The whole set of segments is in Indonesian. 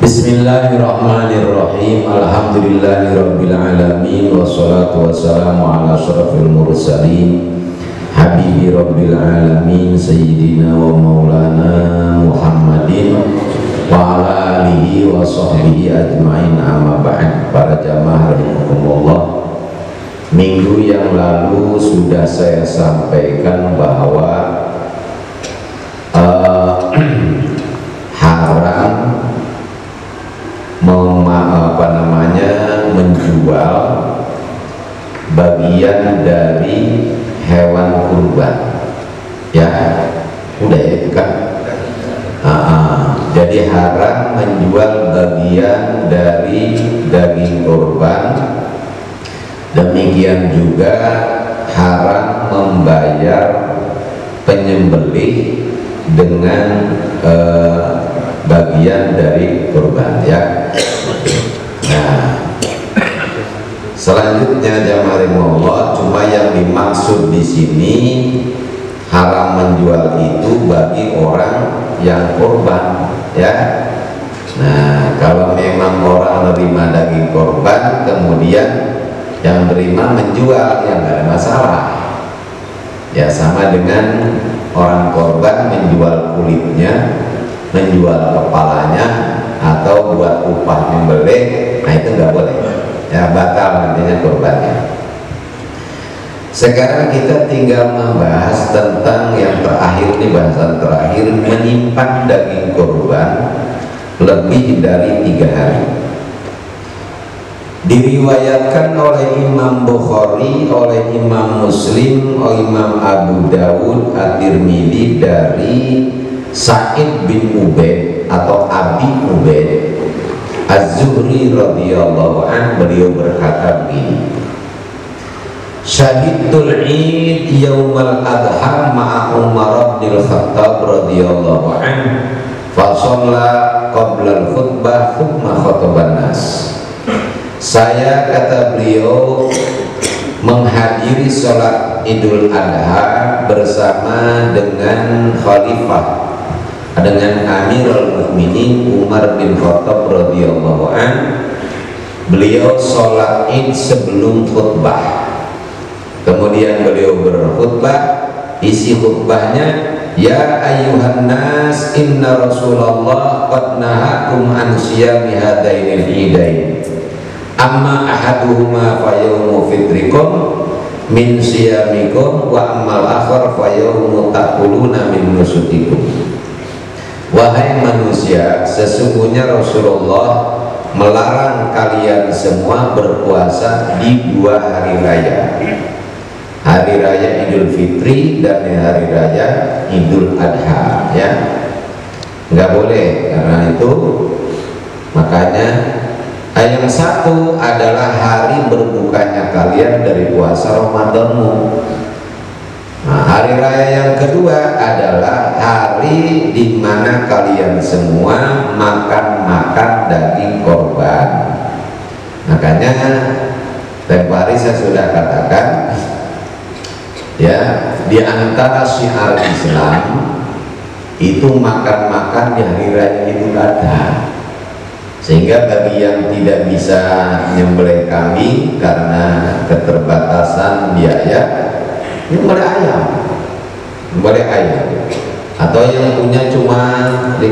Bismillahirrahmanirrahim. Alhamdulillahirabbil alamin wassalatu wassalamu ala asyrafil mursalin habibi rabbil alamin sayyidina wa maulana Muhammadin wa ala alihi wa sahbihi ajmain, amma ba'd. Para jamaah rahimakumullah, minggu yang lalu sudah saya sampaikan bahwa haram menjual bagian dari hewan kurban, ya udah ya itu kan. Jadi haram menjual bagian dari daging kurban, demikian juga haram membayar penyembelih dengan bagian dari kurban, ya. Nah, selanjutnya jamaah Allah, cuma yang dimaksud di sini haram menjual itu bagi orang yang kurban, ya. Nah, kalau memang orang menerima daging kurban kemudian yang terima menjual, ya nggak ada masalah. Ya sama dengan orang kurban menjual kulitnya, menjual kepalanya, atau buat upah membeli, nah itu nggak boleh, ya batal nantinya kurbannya. Sekarang kita tinggal membahas tentang yang terakhir, ini bahasan terakhir, menyimpan daging kurban lebih dari 3 hari. Diriwayatkan oleh Imam Bukhari, oleh Imam Muslim, oleh Imam Abu Dawud, At-Tirmidzi dari Sa'id bin Ubaid atau Abi Ubaid Az-Zuhri radhiyallahu anhu, beliau berkata begini: Syahidul Id yaumal adha ma'a Umar bin Khattab radhiyallahu anhu fa shalla qabla al-khutbah thumma khataban nas. Saya, kata beliau, menghadiri sholat Idul Adha bersama dengan Khalifah, dengan Amirul Mukminin Umar bin Khattab radhiyallahu anhu. Beliau sholat Id sebelum khutbah. Kemudian beliau berkhutbah. Isi khutbahnya, ya ayyuhan nas, inna Rasulullah qad nahakum an siyami hadainil idain. Amma ahaduhuma fa yaumu fitrikum min siyamikum wa ammal akhar fa yaumu taquluna min nusukikum. Wahai manusia, sesungguhnya Rasulullah melarang kalian semua berpuasa di 2 hari raya, hari raya Idul Fitri dan hari raya Idul Adha, ya. Nggak boleh, karena itu makanya yang satu adalah hari berbukanya kalian dari puasa Ramadanmu. Nah, hari raya yang kedua adalah hari di mana kalian semua makan daging korban. Makanya tempo hari saya sudah katakan, ya, di antara syiar Islam itu makan di hari raya Idul Adha. Sehingga bagi yang tidak bisa menyembelih kambing karena keterbatasan biaya, menyembelih ayam, atau yang punya cuma 1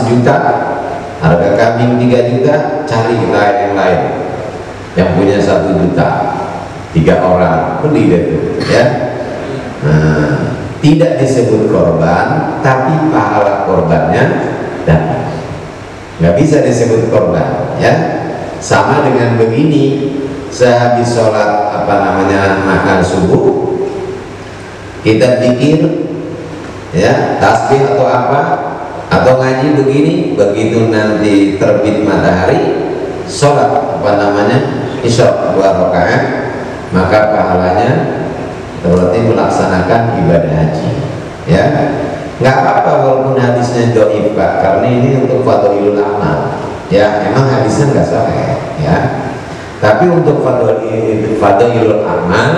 juta, harga kambing 3 juta, cari yang lain yang punya 1 juta, 3 orang beli deh tuh, ya. Nah, tidak disebut korban, tapi pahala korbannya dapat. Nggak bisa disebut korban, ya. Sama dengan begini, sehabis sholat makan subuh, kita pikir, ya, tasbih atau apa, atau ngaji begini, begitu nanti terbit matahari, sholat isya 2 rakaat, maka pahalanya berarti melaksanakan ibadah haji, ya. Nggak apa-apa walaupun hadisnya dhaif, Pak, karena ini untuk fadhilul amal, ya. Emang hadisnya nggak sahih, ya, tapi untuk fadhilul amal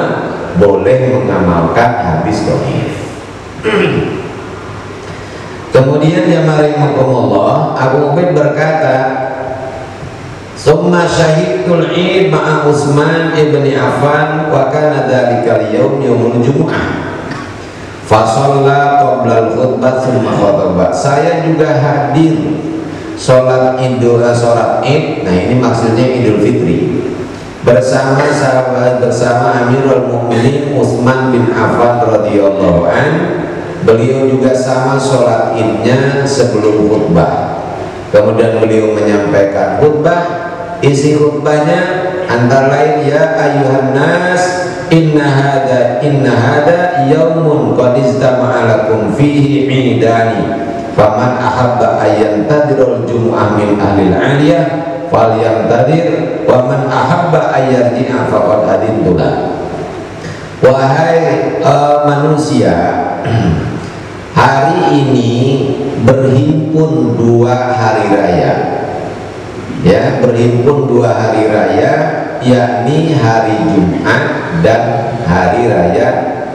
boleh mengamalkan hadis dhaif. Kemudian jamaah rahimakumullah, Abu Ubaid berkata, "Summa syahidul Id ma'a Utsman ibni Affan wa kana dzalikal yaum yaumul Jumu'ah. Fa shalla qabla al-khutbah tsumma khataba." Saya juga hadir sholat Id. Nah, ini maksudnya Idul Fitri. Bersama Amirul Mukminin Utsman bin Affan radhiyallahu an. Beliau juga sama sholat Idnya sebelum khutbah. Kemudian beliau menyampaikan khutbah. Isi khutbahnya antara lain, ya ayuhan nas inna hada yaumun qad istama'a lakum fihi idani faman ahabba ayyantadirul jumu'ah min ahlil aliyah falyantadir wa man ahabba ayyarji'a faqad adintulah. Wahai manusia, hari ini berhimpun dua hari raya, ya, berhimpun dua hari raya, yakni hari Jumat dan hari raya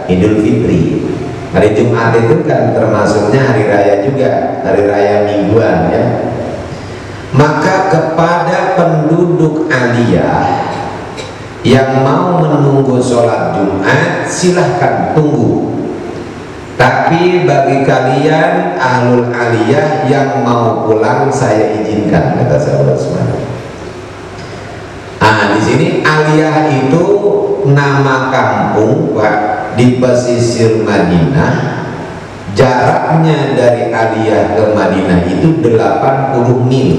Idul Fitri. Hari Jumat itu kan termasuknya hari raya juga, hari raya mingguan, ya. Maka kepada penduduk aliyah yang mau menunggu sholat Jumat, silahkan tunggu. Tapi bagi kalian ahlul aliyah yang mau pulang, saya izinkan, kata sahabat Utsman. Di sini aliyah itu nama kampung, Pak, di pesisir Madinah. Jaraknya dari aliyah ke Madinah itu 80 mil,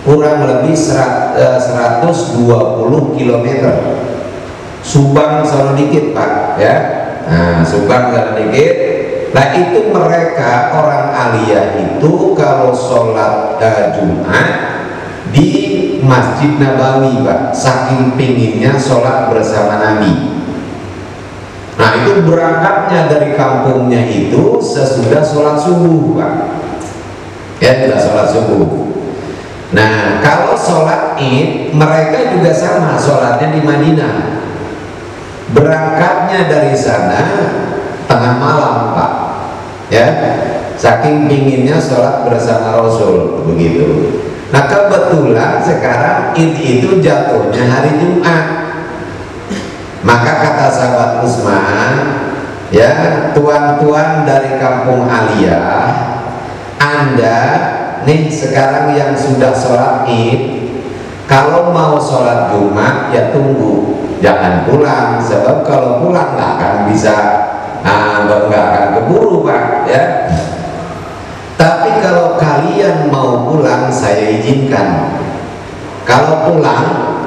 kurang lebih 120 km. Subang sana dikit, Pak, ya. Nah, Subang sana dikit. Nah, itu mereka orang aliyah itu kalau sholat Jumat di Masjid Nabawi, Pak, saking pinginnya sholat bersama Nabi. Nah, itu berangkatnya dari kampungnya itu sesudah sholat subuh, Pak, ya, sudah sholat subuh. Nah, kalau sholat Id mereka juga sama, sholatnya di Madinah. Berangkatnya dari sana tengah malam, Pak, ya, saking pinginnya sholat bersama Rasul, begitu. Nah, kebetulan sekarang Id itu jatuhnya hari Jumat. Maka kata sahabat Utsman, ya, tuan-tuan dari kampung aliyah, Anda nih sekarang yang sudah sholat Id, kalau mau sholat Jumat ya tunggu, jangan pulang, sebab kalau pulang nggak akan bisa, nggak akan keburu, Pak, ya. Tapi kalau kalian mau pulang, saya izinkan. Kalau pulang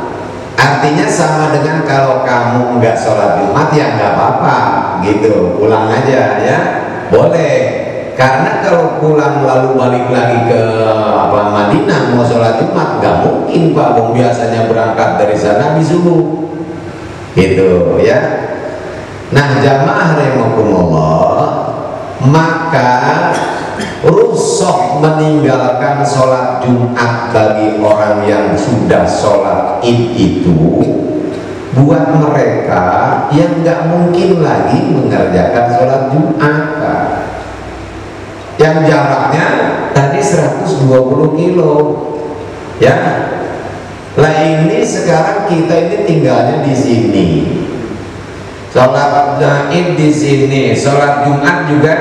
artinya sama dengan kalau kamu nggak sholat Jumat, ya nggak apa-apa, gitu, pulang aja, ya, boleh. Karena kalau pulang lalu balik lagi ke Madinah mau sholat Jumat, nggak mungkin, Pak, biasanya berangkat dari sana di subuh, gitu, ya. Nah, jamaah rahimakumullah, maka rukhsah meninggalkan sholat Jumat bagi orang yang sudah sholat Id itu buat mereka yang nggak mungkin lagi mengerjakan sholat Jumat, Pak, yang jaraknya tadi 120 kilo, ya. Lah, ini sekarang kita ini tinggalnya di sini, sholat Id di sini, sholat Jumat juga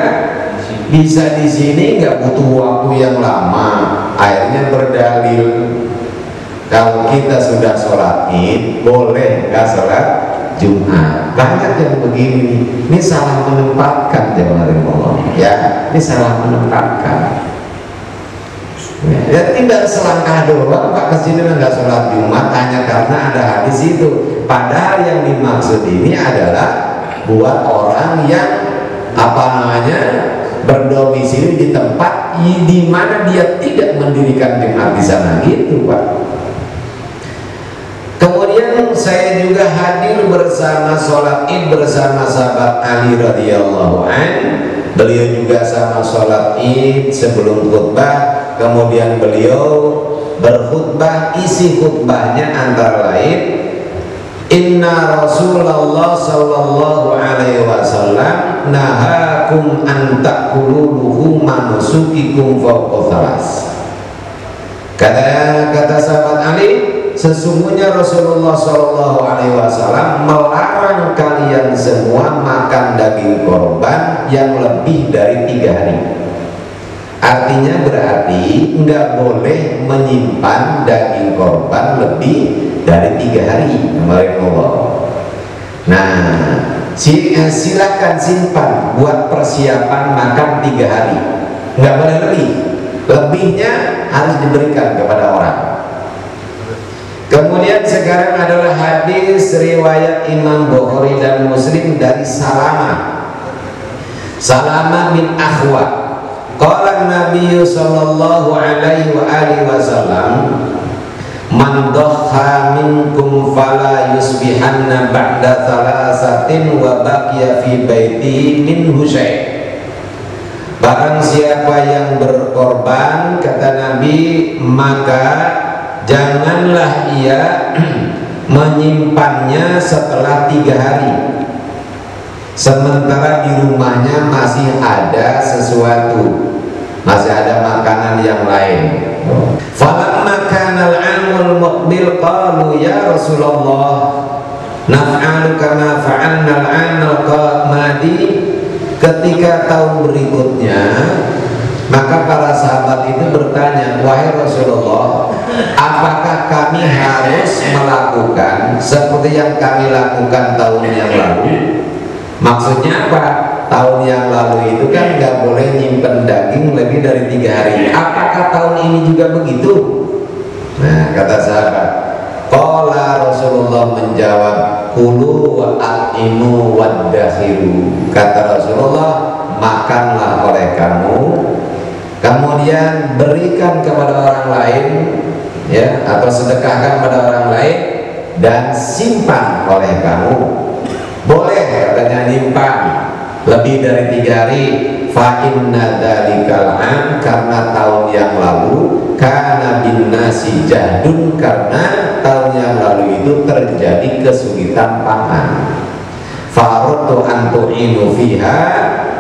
bisa di sini, nggak butuh waktu yang lama. Akhirnya berdalil kalau kita sudah sholat Id boleh nggak sholat Jumat. Banyak yang begini, ini salah menempatkan, jemaah Allah, ya, ini salah menempatkan. Ya, tidak selangkah doang, Pak, kesini nggak sholat Jumat hanya karena ada hadis itu. Padahal yang dimaksud ini adalah buat orang yang berdomisili di tempat di mana dia tidak mendirikan Jumat di sana, gitu, Pak. Kemudian saya juga hadir bersama sholat Id bersama sahabat Ali radhiyallahu an. Beliau juga sama sholat Id sebelum khutbah. Kemudian beliau berkhutbah, isi khutbahnya antara lain, Inna Rasulullah sallallahu alaihi wasallam nahakum an ta'kulu luhuma nusukikum fawqa thalas. Kata sahabat Ali, sesungguhnya Rasulullah SAW melarang kalian semua makan daging korban yang lebih dari 3 hari. Artinya berarti nggak boleh menyimpan daging korban lebih dari 3 hari. Nah, silakan simpan buat persiapan makan 3 hari. Nggak boleh lebih. Lebihnya harus diberikan kepada orang. Kemudian sekarang adalah hadis riwayat Imam Bukhari dan Muslim dari Salamah bin Akhwa. Qala Nabi sallallahu alaihi wa alihi wasallam, man dhakha minkum fala yusbihanna ba'da thalathatin wa baqiya fi baitihi minhu syai'. Barang siapa yang berkorban, kata Nabi, maka janganlah ia menyimpannya setelah 3 hari, sementara di rumahnya masih ada sesuatu, masih ada makanan yang lain. Falamma kana al-'amul muqbil qalu ya Rasulullah naf'alu kama fa'alna al-'amal qamadi. Ketika tahun berikutnya, maka para sahabat itu bertanya, wahai Rasulullah, apakah kami harus melakukan seperti yang kami lakukan tahun yang lalu? Maksudnya apa? Tahun yang lalu itu kan nggak boleh nyimpen daging lebih dari 3 hari. Apakah tahun ini juga begitu? Nah, kata sahabat, qala Rasulullah menjawab, kulu wa at'imu waddakhiru. Kata Rasulullah, makanlah oleh kamu, kemudian berikan kepada orang lain, ya, atau sedekahkan kepada orang lain, dan simpan oleh kamu. Boleh katanya nyimpan lebih dari 3 hari. Fa inna dzalikal 'am, karena tahun yang lalu, kana bin nasi jahdun, karena tahun yang lalu itu terjadi kesulitan pangan. Fa'aradtu an tu'inu fiha,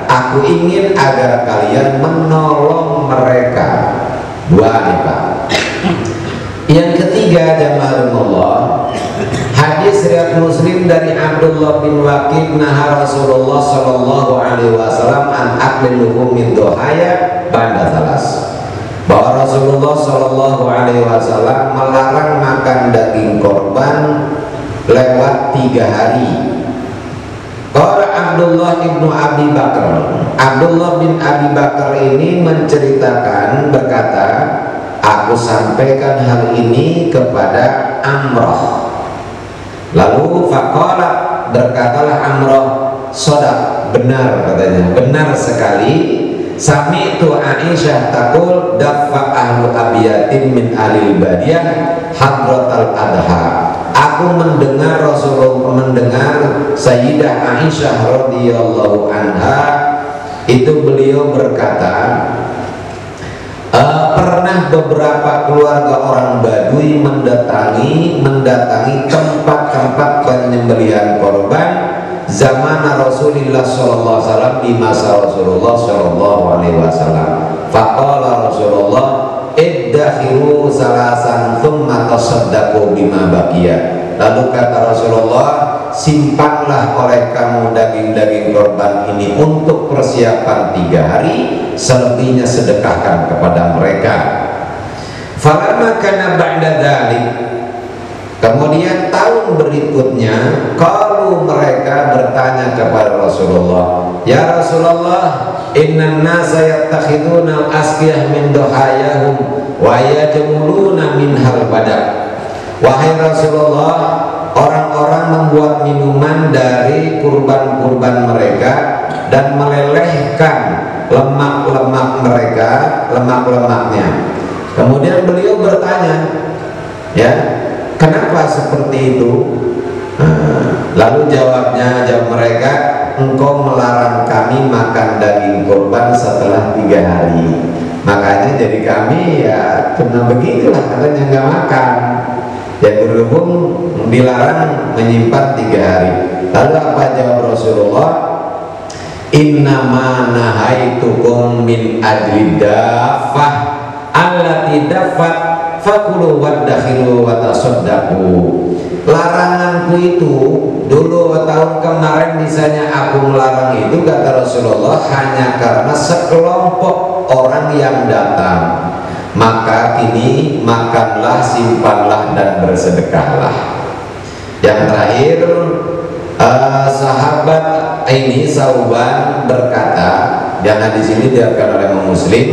aku ingin agar kalian menolong mereka. 2 nih Pak. Yang ketiga, jamaahullah, hadis riwayat Muslim dari Abdullah bin Waqid, naha Rasulullah sallallahu alaihi wasallam an akli luhumid dhahaya ba'da thalas. Bahwa Rasulullah sallallahu alaihi wasallam melarang makan daging korban lewat 3 hari. Qala Abdullah ibnu Abi Bakar. Abdullah bin Abi Bakar ini menceritakan, berkata, aku sampaikan hal ini kepada Amrah. Lalu faqala, berkatalah Amrah, shadaq, benar katanya, benar sekali. Sami'tu Aisyah taqul daffa ahlu abiyatin min alil badiyah hadratal adha. Aku mendengar Sayyidah Aisyah radhiyallahu anha itu beliau berkata, pernah beberapa keluarga orang Badui mendatangi tempat-tempat penyembelihan korban zaman Rasulullah sallallahu alaihi wasallam, di masa Rasulullah sallallahu alaihi wasallam. Faqala Rasulullah, iddakhiru salasan thumma tasaddaqu bima baqiya. Lalu kata Rasulullah, simpanlah oleh kamu daging-daging korban ini untuk persiapan 3 hari, selebihnya sedekahkan kepada mereka. Falamma kana ba'da dzalik, kemudian tahun berikutnya, kalau mereka bertanya kepada Rasulullah, ya Rasulullah, innan nasa yattakhiduna al-asqiyah min dhahayahum wa yajmuluna minhal badak. Wahai Rasulullah, orang-orang membuat minuman dari kurban-kurban mereka dan melelehkan lemak-lemak mereka, lemak-lemaknya. Kemudian beliau bertanya, ya, kenapa seperti itu? Lalu jawab mereka, engkau melarang kami makan daging kurban setelah 3 hari. Makanya jadi kami ya cuma begitulah, katanya nggak makan. Ya berhubung dilarang menyimpan 3 hari. Lalu apa jawab Rasulullah? innama nahaitukum min ajli daffah allati daffat fakulu waddakhilu watasaddaqu. Laranganku itu dulu tahun kemarin misalnya aku melarang itu, kata Rasulullah, hanya karena sekelompok orang yang datang. Maka kini makanlah, simpanlah, dan bersedekahlah. Yang terakhir, sahabat ini Sauban berkata, yang di sini diriwayatkan oleh Muslim,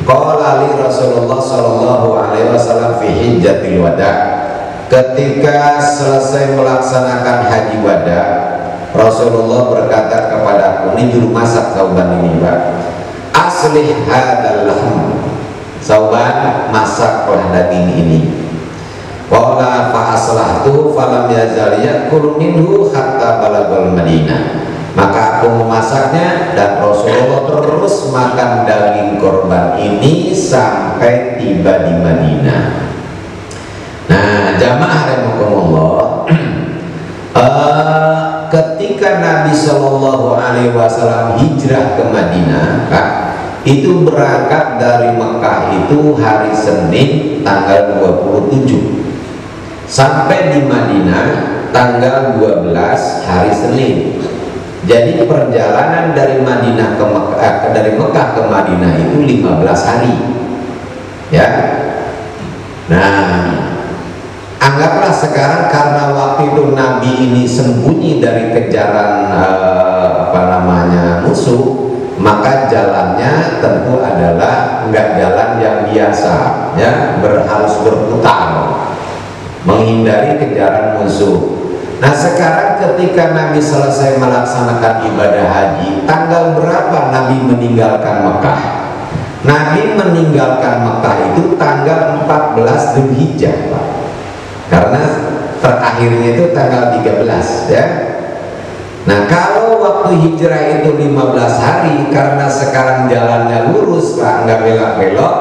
qala li Rasulullah sallallahu alaihi wasallam fi hijjatil wada. Ketika selesai melaksanakan haji wada, Rasulullah berkata kepadaku, ini juru masak Sauban ini, Pak, aslih hadzal lahm, Sauban, masaklah daging ini. Qala fa aslahtu falam yazal yakul minhu hatta balagal Madinah. Maka aku memasaknya dan Rasulullah terus makan daging korban ini sampai tiba di Madinah. Nah, jamaah rahimakumullah, ketika Nabi Shallallahu Alaihi Wasallam hijrah ke Madinah, Kak, itu berangkat dari Mekah itu hari Senin tanggal 27, sampai di Madinah tanggal 12 hari Senin. Jadi perjalanan dari Madinah ke Mekah, dari Mekah ke Madinah itu 15 hari, ya. Nah, anggaplah sekarang karena waktu itu Nabi ini sembunyi dari kejaran musuh, maka jalannya tentu adalah enggak jalan yang biasa, ya, harus berputar menghindari kejaran musuh. Nah, sekarang ketika Nabi selesai melaksanakan ibadah haji, tanggal berapa Nabi meninggalkan Mekah? Nabi meninggalkan Mekah itu tanggal 14 Dzulhijjah, Pak. Karena terakhirnya itu tanggal 13, ya. Nah, kalau waktu hijrah itu 15 hari, karena sekarang jalannya lurus, Pak, nggak belok-belok,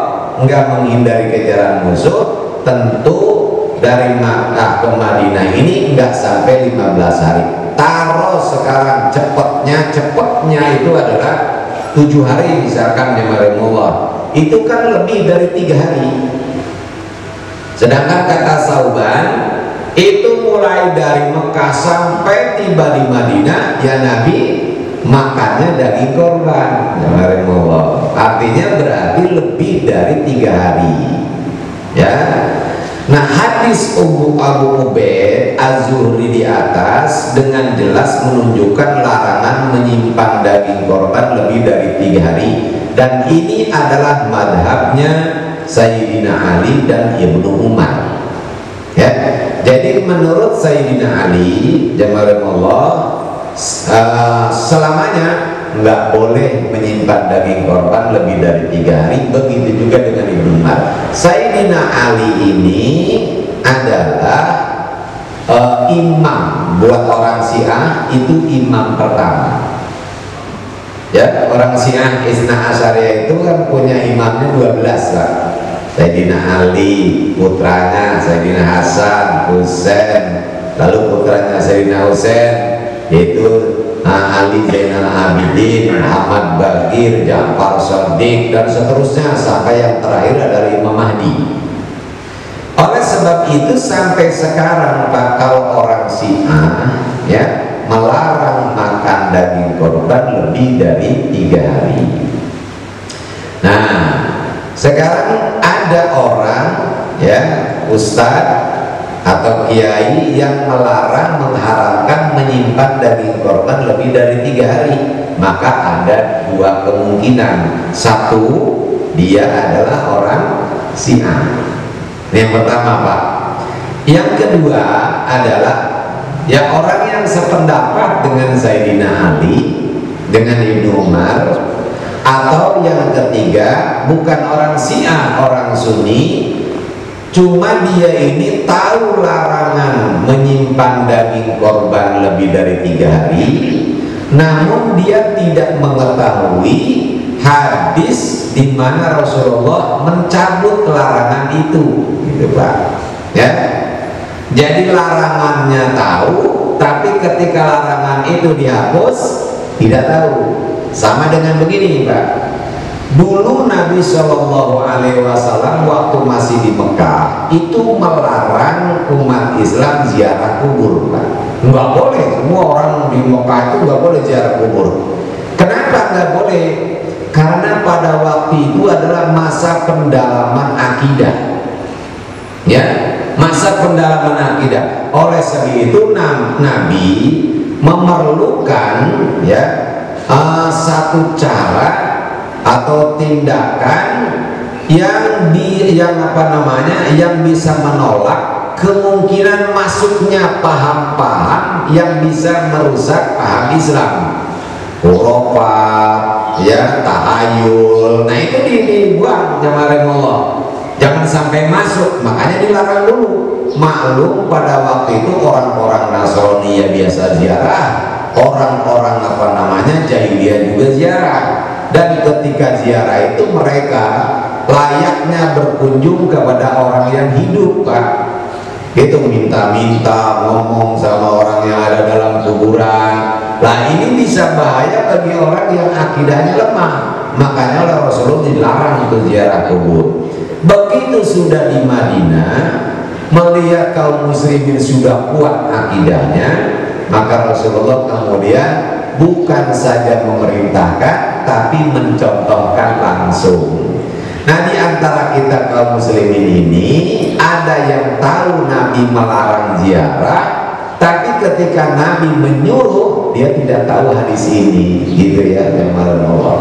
nggak menghindari kejaran musuh, tentu dari Makkah ke Madinah ini nggak sampai 15 hari. Taruh sekarang cepetnya itu adalah 7 hari misalkan, jemaah, itu kan lebih dari 3 hari. Sedangkan kata Sauban, itu mulai dari Mekah sampai tiba di Madinah, ya Nabi makannya daging korban, jemaah. Artinya berarti lebih dari 3 hari, ya. Nah, hadis Abu Ubaid Az-Zuhri di atas dengan jelas menunjukkan larangan menyimpan daging korban lebih dari 3 hari, dan ini adalah madhabnya Sayyidina Ali dan Ibnu Umar, ya. Jadi menurut Sayyidina Ali, jamaah Allah, selamanya nggak boleh menyimpan daging korban lebih dari 3 hari. Begitu juga dengan Ibnu Umar. Sayyidina Ali ini adalah imam buat orang Syiah, itu imam pertama, ya. Orang Syiah Isna Asyariyah itu kan punya imamnya 12 lah. Sayyidina Ali, putranya Sayyidina Hasan, Husain, lalu putranya Sayyidina Husain yaitu Ali Zainal Abidin, Muhammad Baqir, Ja'far Shadiq, dan seterusnya sampai yang terakhir adalah Imam Mahdi. Oleh sebab itu sampai sekarang, Pak, kalau orang Syiah, ya, melarang makan daging korban lebih dari 3 hari. Nah, sekarang ada orang, ya, ustadz atau kiai yang melarang, mengharamkan menyimpan daging korban lebih dari 3 hari. Maka ada 2 kemungkinan. Satu, dia adalah orang Syiah. Yang pertama, Pak. Yang kedua adalah ya orang yang sependapat dengan Sayyidina Ali, dengan Ibnu Umar. Atau yang ketiga, bukan orang Syiah, orang Sunni, cuma dia ini tahu larangan menyimpan daging korban lebih dari 3 hari, namun dia tidak mengetahui hadis di mana Rasulullah mencabut larangan itu, gitu, Pak, ya. Jadi larangannya tahu, tapi ketika larangan itu dihapus, Tidak tahu. Sama dengan begini Pak, dulu Nabi Shallallahu Alaihi Wasallam waktu masih di Mekah itu melarang umat Islam ziarah kubur Pak. Nggak boleh, semua orang di Mekah itu nggak boleh ziarah kubur. Kenapa nggak boleh? Karena pada waktu itu adalah masa pendalaman akidah, ya, masa pendalaman akidah. Oleh sebab itu Nabi memerlukan, ya, satu cara atau tindakan yang bisa menolak kemungkinan masuknya paham-paham yang bisa merusak paham Islam, khurafat, ya, tahayul. Nah itu dibuang jamaah Allah, jangan sampai masuk. Makanya dilarang dulu. Maklum pada waktu itu orang-orang Nasrani ya biasa ziarah, orang-orang jahiliyah juga ziarah. Dan ketika ziarah itu mereka layaknya berkunjung kepada orang yang hidup Pak. Itu minta-minta, ngomong sama orang yang ada dalam kuburan. Nah ini bisa bahaya bagi orang yang akidahnya lemah. Makanya oleh Rasulullah dilarang untuk ziarah kubur. Begitu sudah di Madinah, melihat kaum muslimin sudah kuat akidahnya, maka Rasulullah kemudian bukan saja memerintahkan, tapi mencontohkan langsung. Nah di antara kita kaum muslimin ini ada yang tahu Nabi melarang ziarah, tapi ketika Nabi menyuruh dia tidak tahu hadis ini, gitu ya jamaah Allah.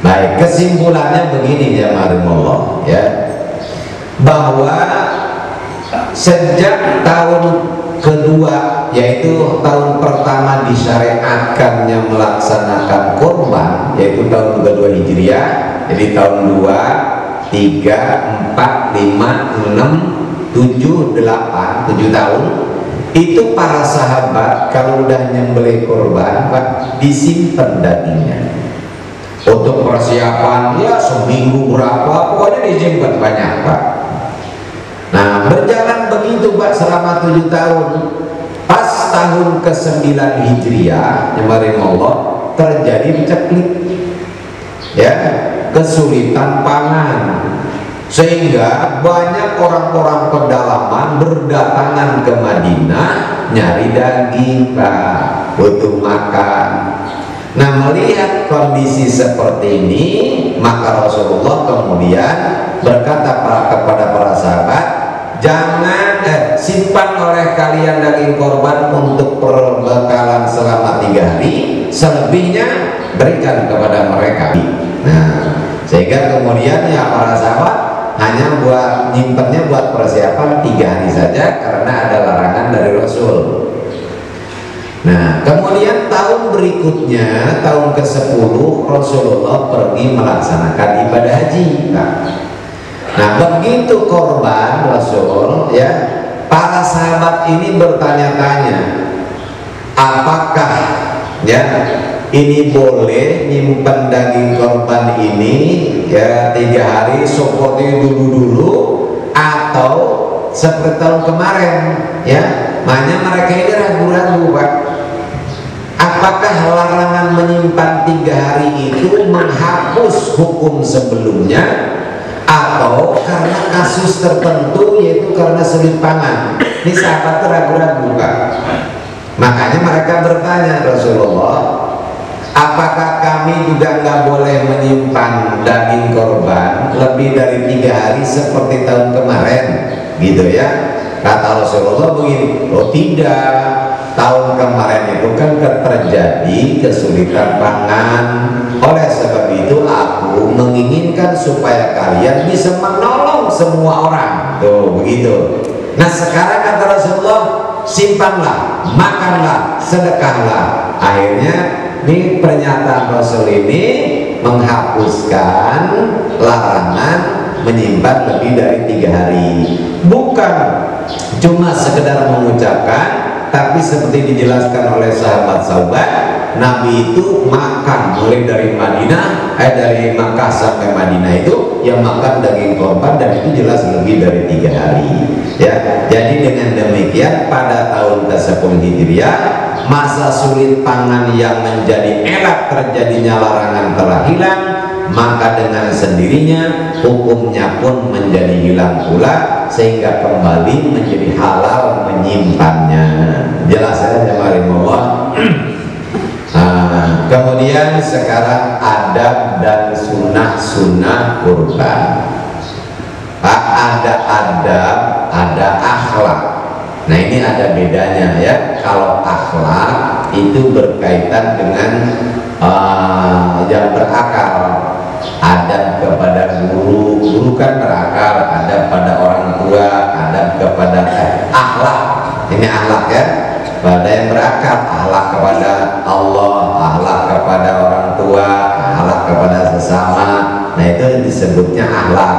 Baik, kesimpulannya begini jamaah Allah, ya, bahwa sejak tahun kedua, yaitu tahun pertama disyariatkannya melaksanakan kurban, yaitu tahun kedua Hijriah, jadi tahun 2, 3, 4, 5, 6, 7, 8, 7 tahun itu para sahabat kalau udah nyembelih kurban Pak, disimpan dagingnya untuk persiapan ya seminggu berapa, pokoknya disimpan banyak Pak. Nah berjalan begitu Pak selama 7 tahun. Pas tahun ke-9 Hijriah Allah terjadi ceklik, ya, kesulitan pangan, sehingga banyak orang-orang pedalaman berdatangan ke Madinah nyari daging Pak, butuh makan. Nah melihat kondisi seperti ini, maka Rasulullah kemudian berkata kepada para sahabat, jangan simpan oleh kalian daging korban untuk perbekalan selama 3 hari, selebihnya berikan kepada mereka. Nah sehingga kemudian ya para sahabat hanya buat nyimpannya buat persiapan 3 hari saja karena ada larangan dari Rasul. Nah kemudian tahun berikutnya, tahun ke-10 Rasulullah pergi melaksanakan ibadah haji. Nah begitu korban Rasul, ya, para sahabat ini bertanya-tanya, apakah, ya, ini boleh nyimpan daging korban ini ya 3 hari seperti dulu-dulu atau seperti tahun kemarin, ya. Makanya mereka ini ragu-ragu Pak, apakah larangan menyimpan 3 hari itu menghapus hukum sebelumnya atau karena kasus tertentu, yaitu karena sulit pangan. Ini sahabat ragu-ragu Pak. Makanya mereka bertanya, Rasulullah, apakah kami juga nggak boleh menyimpan daging korban lebih dari 3 hari seperti tahun kemarin, gitu ya? Kata Rasulullah begini, oh tidak, tahun kemarin itu kan terjadi kesulitan pangan. Oleh sebab itu aku menginginkan supaya kalian bisa menolong semua orang. Tuh begitu. Nah sekarang kata Rasulullah, simpanlah, makanlah, sedekahlah. Akhirnya ini pernyataan Rasul ini menghapuskan larangan menyimpan lebih dari 3 hari. Bukan cuma sekedar mengucapkan, tapi seperti dijelaskan oleh sahabat-sahabat, Nabi itu makan mulai dari dari Makkah sampai Madinah itu yang makan daging korban, dan itu jelas lebih dari 3 hari, ya. Jadi dengan demikian pada tahun ke-10 Hijriah masa sulit pangan yang menjadi elak terjadinya larangan telah hilang, maka dengan sendirinya hukumnya pun menjadi hilang pula, sehingga kembali menjadi halal menyimpannya. Jelas ya jemaah. Kemudian sekarang adab dan sunnah kurban. Ada adab, ada akhlak. Nah ini ada bedanya ya. Kalau akhlak itu berkaitan dengan yang berakal. Adab kepada guru kan berakal. Adab pada orang tua, adab kepada akhlak. Ini akhlak ya. Pada yang berakal, akhlak kepada Allah, akhlak kepada orang tua, akhlak kepada sesama. Nah itu disebutnya akhlak.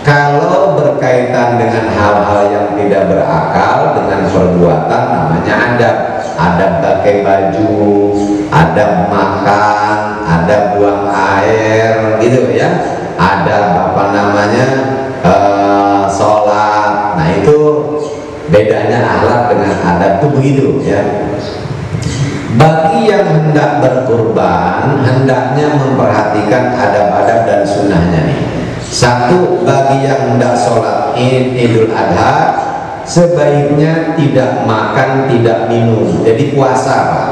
Kalau berkaitan dengan hal-hal yang tidak berakal, dengan perbuatan, namanya adab. Adab pakai baju, adab makan, adab buang air, gitu ya. Adab apa namanya, sholat. Nah itu bedanya akhlak dengan adab itu begitu ya. Bagi yang hendak berkurban, hendaknya memperhatikan adab-adab dan sunnahnya nih. Satu, bagi yang hendak sholat Idul Adha, sebaiknya tidak makan, tidak minum. Jadi puasa Pak.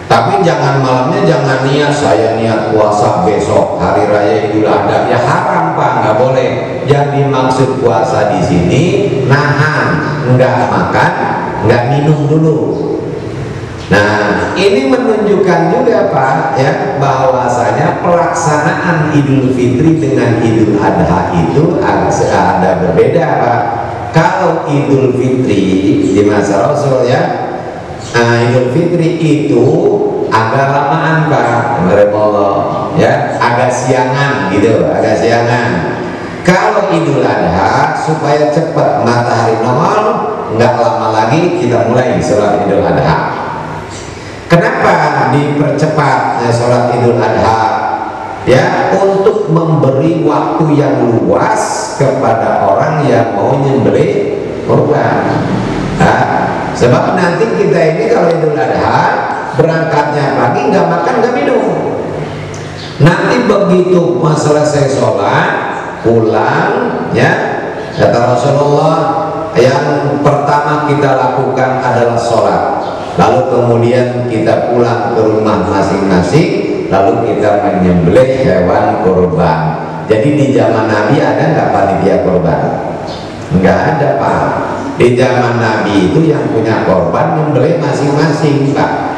Tapi jangan malamnya jangan niat saya niat puasa besok hari raya Idul Adha, ya haram Pak, nggak boleh. Yang dimaksud puasa di sini nahan, nggak makan, nggak minum dulu. Nah ini menunjukkan juga Pak ya, bahwasanya pelaksanaan Idul Fitri dengan Idul Adha itu ada berbeda Pak. Kalau Idul Fitri di masa Rasul ya, Idul Fitri itu agak lamaan Pak, ya, agak siangan gitu, agak siangan. Kalau Idul Adha supaya cepat matahari nongol, nggak lama lagi kita mulai sholat Idul Adha. Kenapa dipercepat sholat Idul Adha? Ya, untuk memberi waktu yang luas kepada orang yang mau nyembelih kurban. Nah, sebab nanti kita ini kalau Idul Adha berangkatnya pagi, nggak makan nggak minum. Nanti begitu selesai sholat pulang, ya kata Rasulullah, yang pertama kita lakukan adalah sholat. Lalu kemudian kita pulang ke rumah masing-masing, lalu kita menyembelih hewan kurban. Jadi di zaman Nabi ada nggak panitia kurban? Nggak ada Pak. Di zaman Nabi itu yang punya korban menyembelih masing-masing Pak.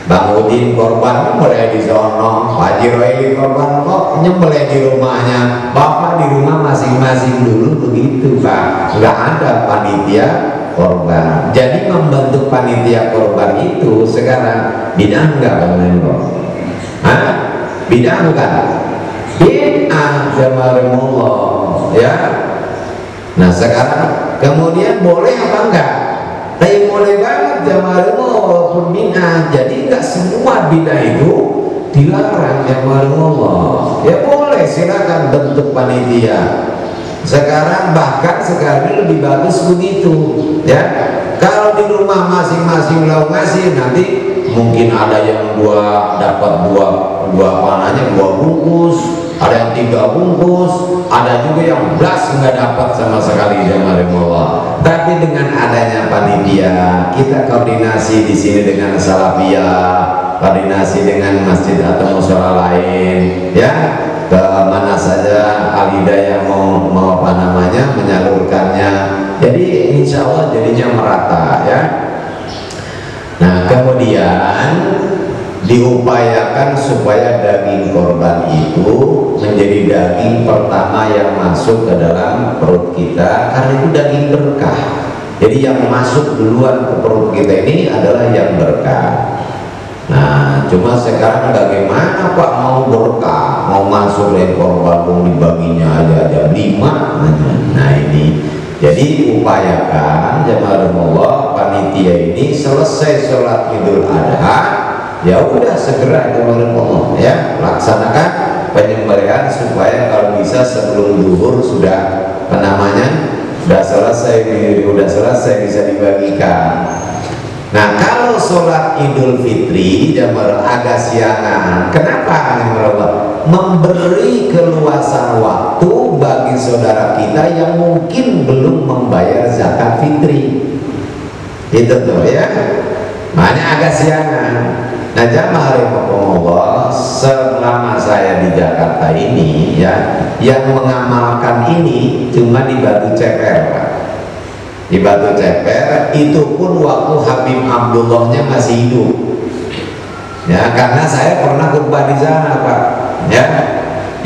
Bang Udin korban mulai di sono, Pak Jiroili korban kok nyembelih di rumahnya. Bapak di rumah masing-masing dulu begitu Pak. Nggak ada panitia korban. Jadi membentuk panitia korban itu sekarang bid'ah enggak Bang Menko? Hah? Bid'ah bukan? Bid'ah jamarullah ya. Nah sekarang kemudian boleh apa enggak? Tapi boleh banget jamarullah walaupun bid'ah. Jadi enggak semua bid'ah itu dilarang jamarullah. Ya boleh, silakan bentuk panitia. Sekarang bahkan sekarang lebih bagus begitu ya. Kalau di rumah masing-masing lau ngasih, nanti mungkin ada yang dapat dua bungkus, ada yang 3 bungkus, ada juga yang belas nggak dapat sama sekali jamarullah. Tapi dengan adanya panitia, kita koordinasi di sini dengan Salafiyah, koordinasi dengan masjid atau mushola lain ya, ke mana saja Al-Hidayah mau apa namanya menyalurkannya. Jadi insya Allah jadinya merata ya. Nah kemudian diupayakan supaya daging korban itu menjadi daging pertama yang masuk ke dalam perut kita, karena itu daging berkah. Jadi yang masuk duluan ke perut kita ini adalah yang berkah. Nah cuma sekarang bagaimana Pak mau berkah, mau masuk ekor bakung dibaginya aja 5. Nah ini jadi upayakan jemaah Allah panitia ini selesai sholat Idul Adha, ya udah segera jemaah Allah ya laksanakan penyembelihan supaya kalau bisa sebelum zuhur sudah sudah selesai bisa dibagikan. Nah, kalau sholat Idul Fitri jamaah agak siangan. Kenapa? Memberi keluasan waktu bagi saudara kita yang mungkin belum membayar zakat fitri. Itu tuh ya. Makanya agak siangan. Nah, jamaah rahimakumullah, selama saya di Jakarta ini ya, yang mengamalkan ini cuma di Batu Ceper, Pak. Di Batu Ceper itu pun waktu Habib Abdullahnya masih hidup ya, karena saya pernah khutbah di sana, Pak ya.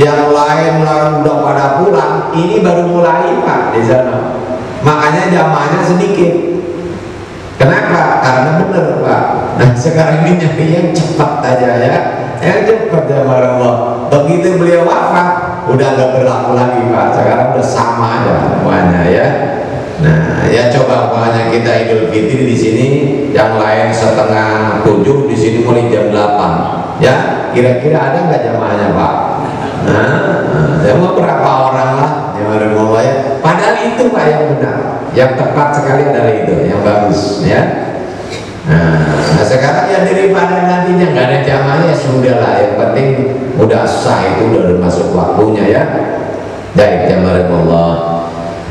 Yang lain udah pada pulang, ini baru mulai, Pak, di sana. Makanya jamaahnya sedikit. Kenapa? Karena benar, Pak. Nah, sekarang ini nyari yang cepat aja ya, yang cepat ya, Allah. Begitu beliau wafat udah nggak berlaku lagi, Pak. Sekarang udah sama aja semuanya ya. Nah, ya coba pokoknya kita Idul Fitri di sini, yang lain setengah 7, di sini mulai jam 8. Ya, kira-kira ada nggak jamaahnya, Pak? Nah, mau berapa orang lah yang mau ya? Padahal itu, Pak, yang benar, yang tepat sekali adalah itu, yang bagus ya. Nah, sekarang ya daripada nantinya nggak ada jamaahnya, sudah lah, yang penting udah sah, itu udah masuk waktunya ya. Baik, jamaah Allah.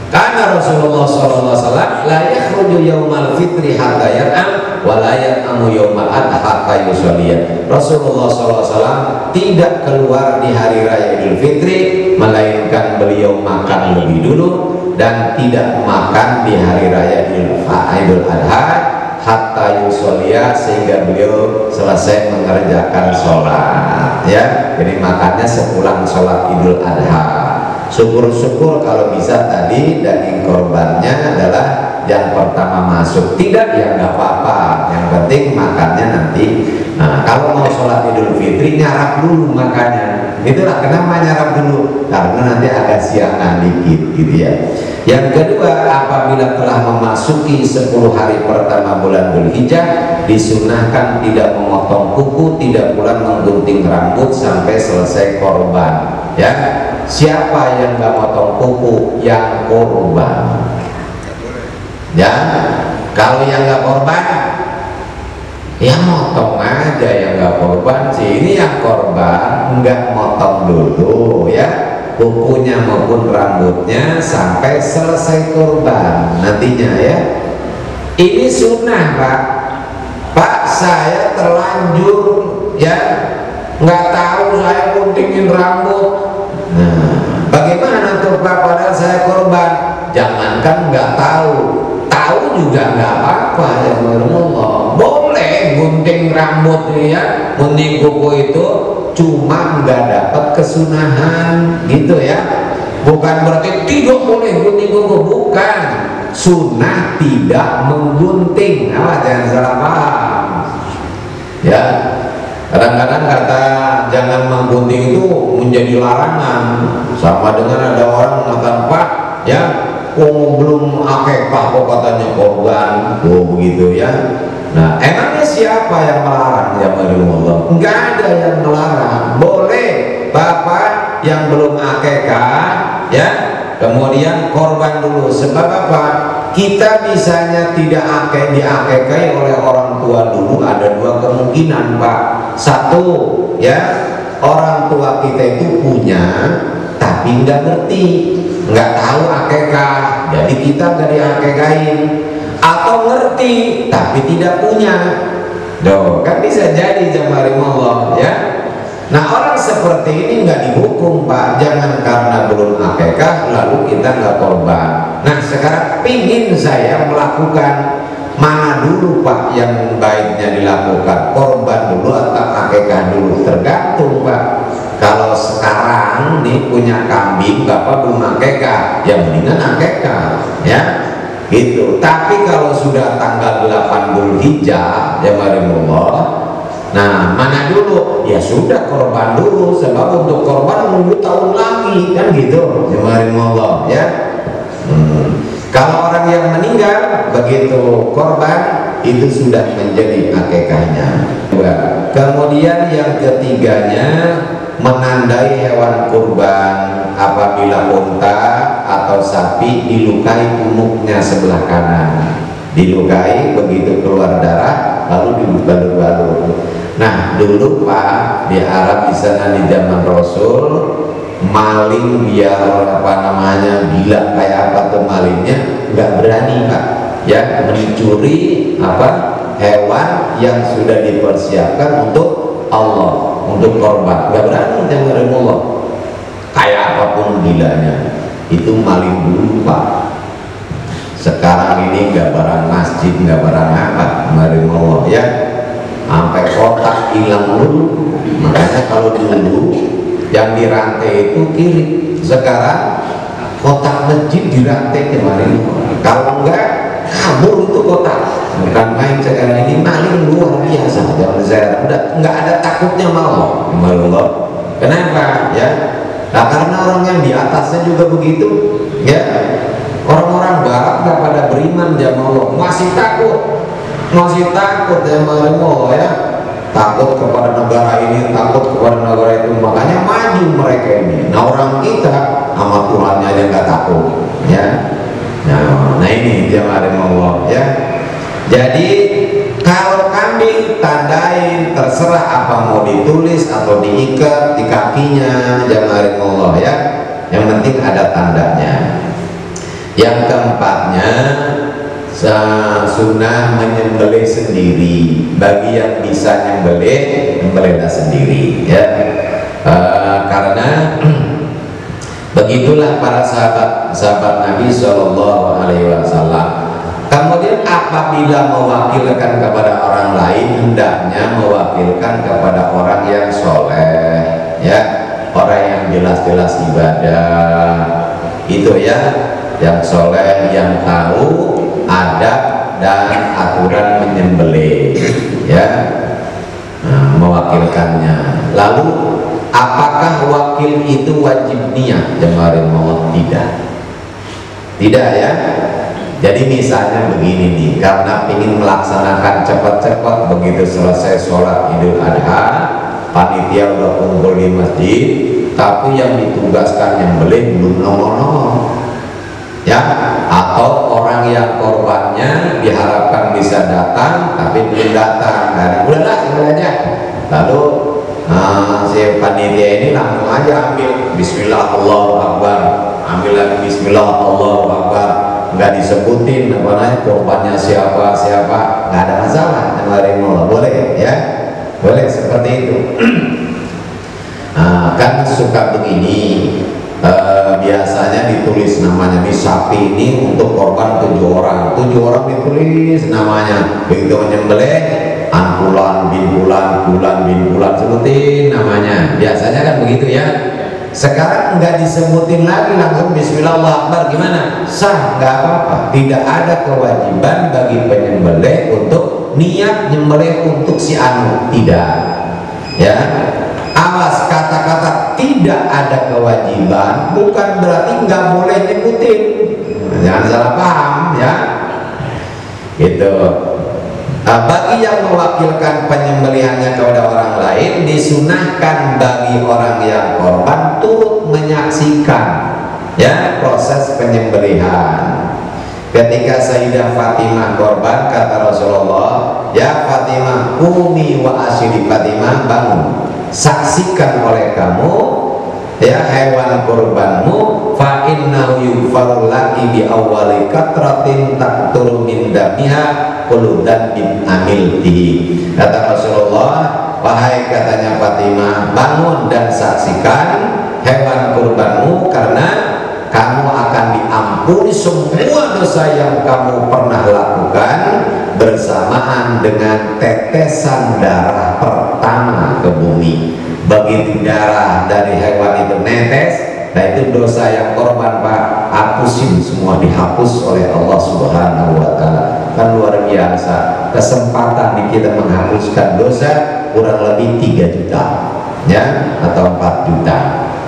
Karena Rasulullah SAW la yakhruju yaumal fitri hatta yat'am wa la yat'amu yaumal adha hatta yusoliyah. Rasulullah SAW tidak keluar di hari raya Idul Fitri, melainkan beliau makan lebih dulu, dan tidak makan di hari raya Idul Adha hatta yusoliyah, sehingga beliau selesai mengerjakan sholat ya. Jadi makannya sepulang sholat Idul Adha. Syukur-syukur kalau bisa tadi daging korbannya adalah yang pertama masuk. Tidak, ya nggak apa-apa, yang penting makannya nanti. Nah, kalau mau sholat Idul Fitri nyarap dulu makannya. Itulah kenapa nyarap dulu, karena nanti agak siangan dikit gitu ya. Yang kedua, apabila telah memasuki 10 hari pertama bulan Dzulhijjah, disunahkan tidak memotong kuku, tidak pula menggunting rambut sampai selesai korban ya. Siapa yang nggak motong kuku? Yang korban ya. Kalau yang nggak korban ya motong aja, yang nggak korban sih. Ini yang korban nggak motong dulu ya, kukunya maupun rambutnya sampai selesai korban nantinya ya. Ini sunnah, Pak. Pak, saya terlanjur ya, nggak tahu saya guntingin rambut. Nah, bagaimana tuh, Pak? Padahal saya korban. Jangankan nggak tahu, tahu juga nggak apa-apa ya, Allah. Boleh gunting rambut ya, gunting kuku itu, cuma nggak dapat kesunahan gitu ya. Bukan berarti tidak boleh gunting kuku, bukan. Sunnah tidak menggunting. Nah, jangan salah paham ya. Kadang-kadang kata jangan menggunting itu menjadi larangan, sama dengan ada orang mengatakan, Pak ya, belum akekah kok katanya korban, begitu ya. Nah, emangnya siapa yang melarang ya, Allah? Enggak ada yang melarang. Boleh bapak yang belum akekah ya, kemudian korban dulu. Sebab apa? Kita bisanya tidak diakekai oleh orang tua dulu, ada dua kemungkinan, Pak. Satu ya, orang tua kita itu punya tapi nggak ngerti, nggak tahu akekah, jadi kita nggak diakekain. Atau ngerti tapi tidak punya. Doh, kan bisa jadi jamaah Allah ya. Nah, orang seperti ini nggak dihukum, Pak. Jangan karena belum akekah lalu kita nggak korban. Nah, sekarang pingin saya melakukan, mana dulu, Pak, yang baiknya dilakukan, korban dulu atau akekah dulu? Tergantung, Pak. Kalau sekarang nih punya kambing, Bapak belum akekah, ya mendingan akekah ya gitu. Tapi kalau sudah tanggal 8 Dzulhijjah ya Allah, nah mana dulu? Ya sudah, korban dulu, sebab untuk korban menunggu tahun lagi kan gitu ya Allah ya. Kalau orang yang meninggal begitu korban itu sudah menjadi akekahnya. Kemudian yang ketiganya, menandai hewan kurban apabila unta atau sapi dilukai punuknya sebelah kanan dilukai, begitu keluar darah lalu dibalur-balur. Nah dulu Pak, di Arab di sana di zaman Rasul, maling biar apa namanya gila kayak apa tuh malingnya, nggak berani Pak ya mencuri apa hewan yang sudah dipersiapkan untuk Allah, untuk korban, nggak berani dengan Allah. Kayak apapun gilanya, itu maling dulu Pak. Sekarang ini nggak barang masjid, nggak barang apa, maling Allah ya, sampai kotak hilang dulu. Makanya kalau dulu yang dirantai itu kiri, sekarang kotak masjid dirantai kemarin. Kalau enggak kabur itu kotak, bukan main. Sekarang ini maling luar biasa. Jangan saya udah nggak ada takutnya malah Allah. Kenapa ya? Nah karena orang yang di atasnya juga begitu ya. Orang-orang barat nggak pada beriman ya Allah, masih takut ya Allah ya. Takut kepada negara ini, takut kepada negara itu, makanya maju mereka ini. Nah orang kita sama Tuhannya aja nggak takut ya. Nah ini jemaah Allah ya. Jadi kalau kambing tandain, terserah apa mau ditulis atau diikat di kakinya jemaah Allah ya. Yang penting ada tandanya. Yang keempatnya, sunnah menyembelih sendiri. Bagi yang bisa nyembelihlah sendiri ya. Karena begitulah para sahabat Nabi Shallallahu Alaihi Wasallam. Kemudian apabila mewakilkan kepada orang lain, hendaknya mewakilkan kepada orang yang soleh ya, orang yang jelas-jelas ibadah itu ya, yang soleh, yang tahu adab dan aturan menyembelih ya. Nah, mewakilkannya. Lalu apakah wakil itu wajib niat? Jemarin mohon tidak ya. Jadi misalnya begini nih, karena ingin melaksanakan cepat-cepat, begitu selesai sholat Idul Adha, panitia udah kumpul di masjid, tapi yang ditugaskan nyembelih belum nongol-nongol ya, atau orang yang korbannya diharapkan bisa datang tapi belum datang. Nah, udahlah sebenarnya. Lalu si panitia ini langsung aja ambil Bismillah Allahu Akbar, ambil lagi Bismillah Allahu Akbar, nggak disebutin apa namanya korbannya siapa, nggak ada masalah. Boleh ya, boleh seperti itu. Kan suka begini. Biasanya ditulis namanya di sapi ini untuk korban 7 orang ditulis namanya, begitu menyembelih Anpulan bin Bulan sebutin namanya, biasanya kan begitu ya. Sekarang nggak disebutin lagi, langsung Bismillahirrahmanirrahim, gimana? Sah, nggak apa-apa. Tidak ada kewajiban bagi penyembelih untuk niat nyembelih untuk si anu, tidak ya. Awas, kata-kata tidak ada kewajiban bukan berarti nggak boleh nyebutin, jangan salah paham ya gitu. Bagi yang mewakilkan penyembelihannya kepada orang lain, disunahkan bagi orang yang korban turut menyaksikan ya proses penyembelihan. Ketika Sayyidah Fatimah korban, kata Rasulullah, ya Fatimah qumi wa asyidi, Fatimah bangun, saksikan oleh kamu ya hewan kurbanmu, fa innahu yughfaru laki bi awwali katratin taqtur min damiha quludan bin amiltihi. Kata Rasulullah, wahai katanya Fatimah, bangun dan saksikan hewan kurbanmu, karena kamu akan diampuni semua dosa yang kamu pernah lakukan bersamaan dengan tetesan darah pertama ke bumi. Begitu darah dari hewan itu netes, nah itu dosa yang korban Pak, hapusin semua, dihapus oleh Allah Subhanahu wa Ta'ala. Kan luar biasa kesempatan di kita menghapuskan dosa, kurang lebih 3 juta ya, atau 4 juta.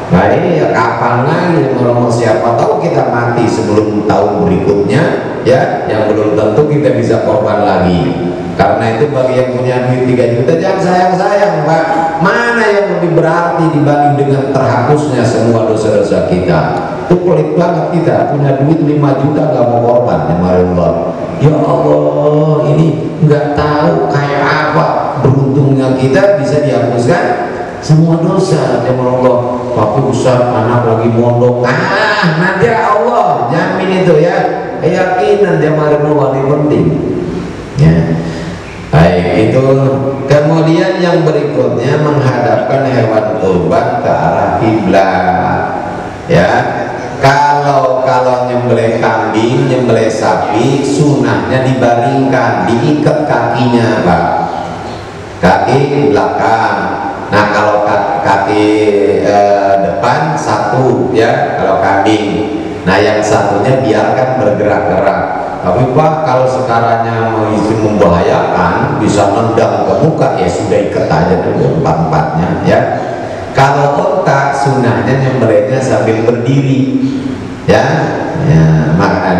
Nah ini ya kapan lagi mau, siapa tahu kita mati sebelum tahun berikutnya ya, yang belum tentu kita bisa korban lagi. Karena itu bagi yang punya duit 3 juta jangan sayang-sayang Pak. Mana yang lebih berarti dibanding dengan terhapusnya semua dosa-dosa kita? Itu pelit banget kita punya duit 5 juta gak mau korban, ya Allah. ya Allah, ini nggak tahu kayak apa beruntungnya kita bisa dihapuskan semua dosa. Ya Allah, tapi Ustaz anak lagi mondok, nanti Allah jamin itu ya, keyakinan jamaah wali penting ya. Baik, itu kemudian yang berikutnya menghadapkan hewan kurban ke arah kiblat ya. Kalau nyembelih kambing, nyembelih sapi, sunahnya dibaringkan, diikat kakinya Pak, kaki belakang. Nah kalau kaki depan satu ya kalau kambing, nah yang satunya biarkan bergerak-gerak. Tapi Pak, kalau sekarangnya membahayakan, bisa nendang ke muka, ya sudah ikat aja dulu empat-empatnya ya. Kalau otak, sunahnya nyembelihnya sambil berdiri ya,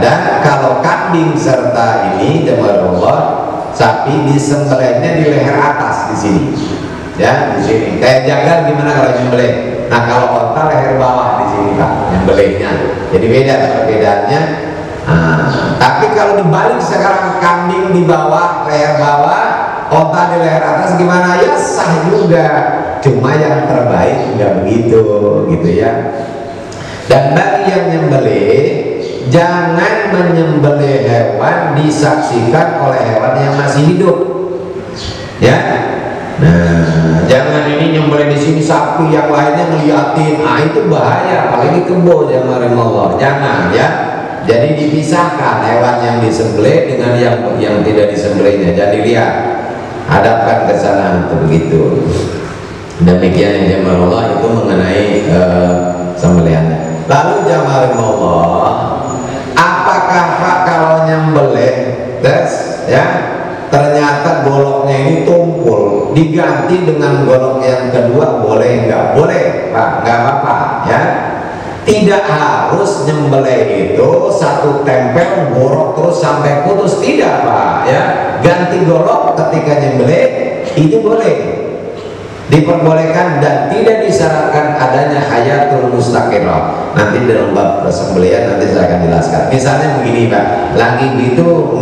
dan kalau kambing serta ini jemaah Allah, sapi disembelihnya di leher atas di sini ya, di sini. Kayak jagal gimana kalau nyembelih? Nah kalau otak leher bawah di sini Pak nyembelihnya. Jadi beda perbedaannya. Tapi kalau dibalik sekarang, kambing di bawah, leher bawah, otak di leher atas, gimana? Ya sah juga, cuma yang terbaik nggak begitu gitu ya. Dan bagi yang nyembelih, jangan menyembelih hewan disaksikan oleh hewan yang masih hidup ya. Nah, jangan ini nyembelih di sini sapi, yang lainnya ngeliatin, itu bahaya, apalagi kebo jamaah Allah. Jangan ya. Jadi dipisahkan hewan yang disembelih dengan yang tidak disembelihnya. Jadi lihat, hadapkan ke sana begitu. Demikian yang jamaah Allah itu mengenai sembelihannya. Lalu jamaah Allah, apakah Pak kalau nyembelih ya ternyata goloknya ini tumpul, diganti dengan golok yang kedua, boleh nggak? Boleh Pak, nggak apa-apa ya. Tidak harus nyembelih itu satu tempel gorok terus sampai putus, tidak Pak ya. Ganti golok ketika nyembelih itu boleh, diperbolehkan dan tidak disyaratkan adanya hayatul mustaqirah. Nanti dalam bab persembelihan nanti saya akan jelaskan. Misalnya begini Pak, lagi gitu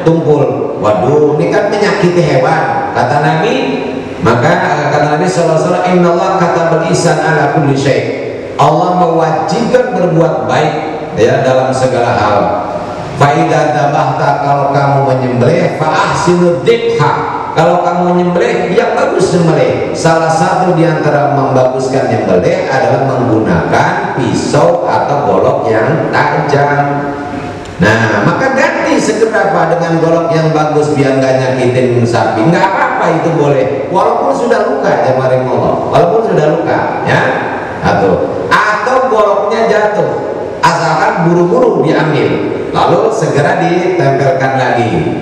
tumpul, waduh ini kan menyakiti hewan kata Nabi. Maka kata Nabi SAW, innallaha katabal ihsan ala kulli syai'. Allah mewajibkan berbuat baik ya dalam segala hal. Fa idza dzabahta, kalau kamu menyembelih, fa ahsinu dzibha, kalau kamu menyembelih yang bagus sembelih. Salah satu diantara membaguskan nyembelih adalah menggunakan pisau atau golok yang tajam. Nah maka ganti segera Pak dengan golok yang bagus biar nggak nyakitin sapi. Nggak apa-apa, itu boleh walaupun sudah luka jamaah Allah, walaupun sudah luka ya. Atau goloknya jatuh, asalkan buru-buru diambil lalu segera ditempelkan lagi.